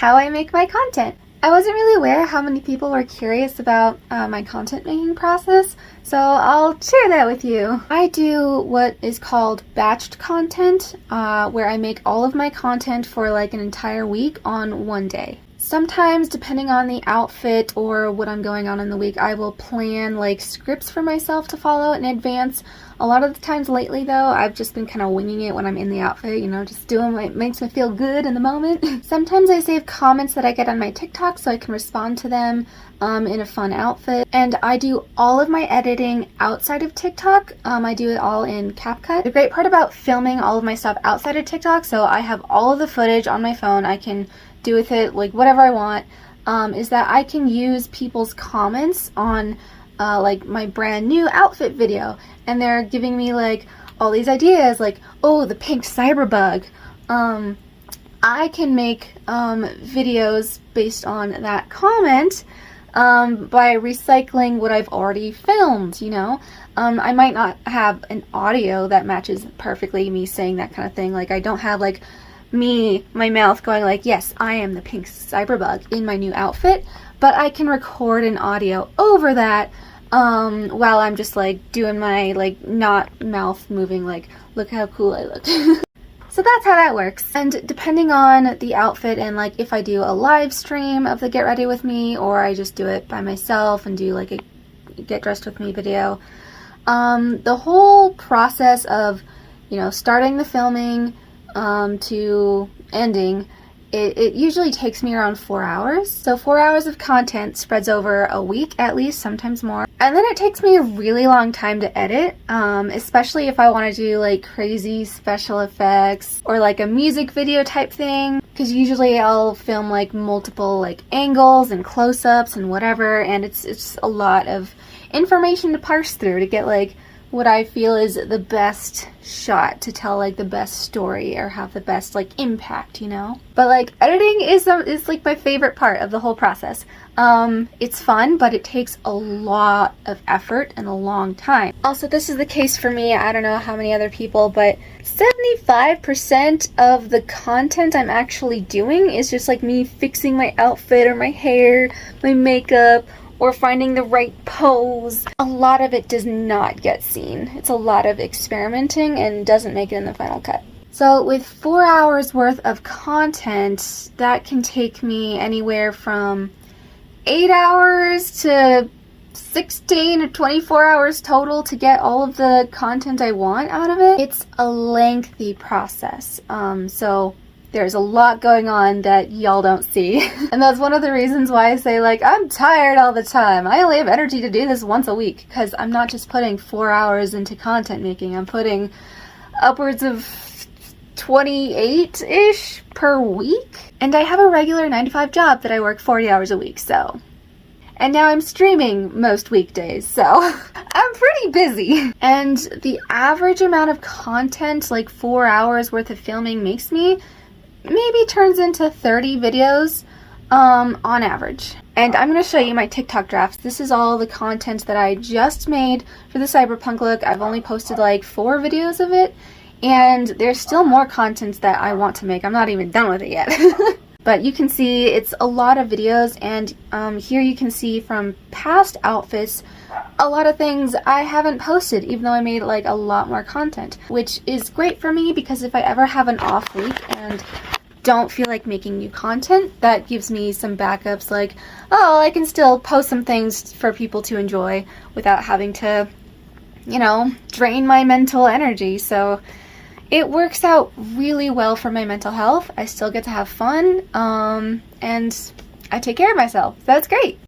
how I make my content. I wasn't really aware how many people were curious about my content making process, so I'll share that with you. I do what is called batched content, where I make all of my content for like an entire week on one day. Sometimes, depending on the outfit or what I'm going on in the week, I will plan like scripts for myself to follow in advance. A lot of the times lately though, I've just been kind of winging it when I'm in the outfit, you know, just doing what makes me feel good in the moment. Sometimes I save comments that I get on my TikTok so I can respond to them in a fun outfit. And I do all of my editing outside of TikTok. I do it all in CapCut. The great part about filming all of my stuff outside of TikTok, so I have all of the footage on my phone, I can do with it like whatever I want, is that I can use people's comments on like my brand new outfit video, and they're giving me like all these ideas like, oh, the pink cyberbug. I can make videos based on that comment by recycling what I've already filmed, you know. I might not have an audio that matches perfectly me saying that kind of thing, like I don't have like my mouth going like, yes, I am the pink cyberbug in my new outfit, but I can record an audio over that while I'm just like doing my like not mouth moving like, look how cool I look. So that's how that works. And depending on the outfit and like if I do a live stream of the Get Ready With Me or I just do it by myself and do like a Get Dressed With Me video, the whole process of, you know, starting the filming to ending, it usually takes me around 4 hours. So 4 hours of content spreads over a week at least, sometimes more. And then it takes me a really long time to edit, especially if I want to do like crazy special effects or like a music video type thing, because usually I'll film like multiple like angles and close-ups and whatever, and it's a lot of information to parse through to get like what I feel is the best shot to tell like the best story or have the best like impact, you know? But like editing is like my favorite part of the whole process. It's fun, but it takes a lot of effort and a long time. Also, this is the case for me. I don't know how many other people, but 75% of the content I'm actually doing is just like me fixing my outfit or my hair, my makeup, or finding the right pose. A lot of it does not get seen. It's a lot of experimenting and doesn't make it in the final cut. So with 4 hours worth of content, that can take me anywhere from 8 hours to 16 or 24 hours total to get all of the content I want out of it. It's a lengthy process. So there's a lot going on that y'all don't see. And that's one of the reasons why I say like, I'm tired all the time. I only have energy to do this once a week, because I'm not just putting 4 hours into content making. I'm putting upwards of 28-ish per week. And I have a regular 9-to-5 job that I work 40 hours a week, so. And now I'm streaming most weekdays, so I'm pretty busy. And the average amount of content, like 4 hours worth of filming, makes me maybe turns into 30 videos on average. And I'm going to show you my TikTok drafts. This is all the content that I just made for the cyberpunk look. I've only posted like 4 videos of it, and there's still more content that I want to make. I'm not even done with it yet. But you can see it's a lot of videos, and here you can see from past outfits a lot of things I haven't posted, even though I made like a lot more content, which is great for me because if I ever have an off week and don't feel like making new content, that gives me some backups like, oh, I can still post some things for people to enjoy without having to, you know, drain my mental energy. So it works out really well for my mental health. I still get to have fun, and I take care of myself. That's great.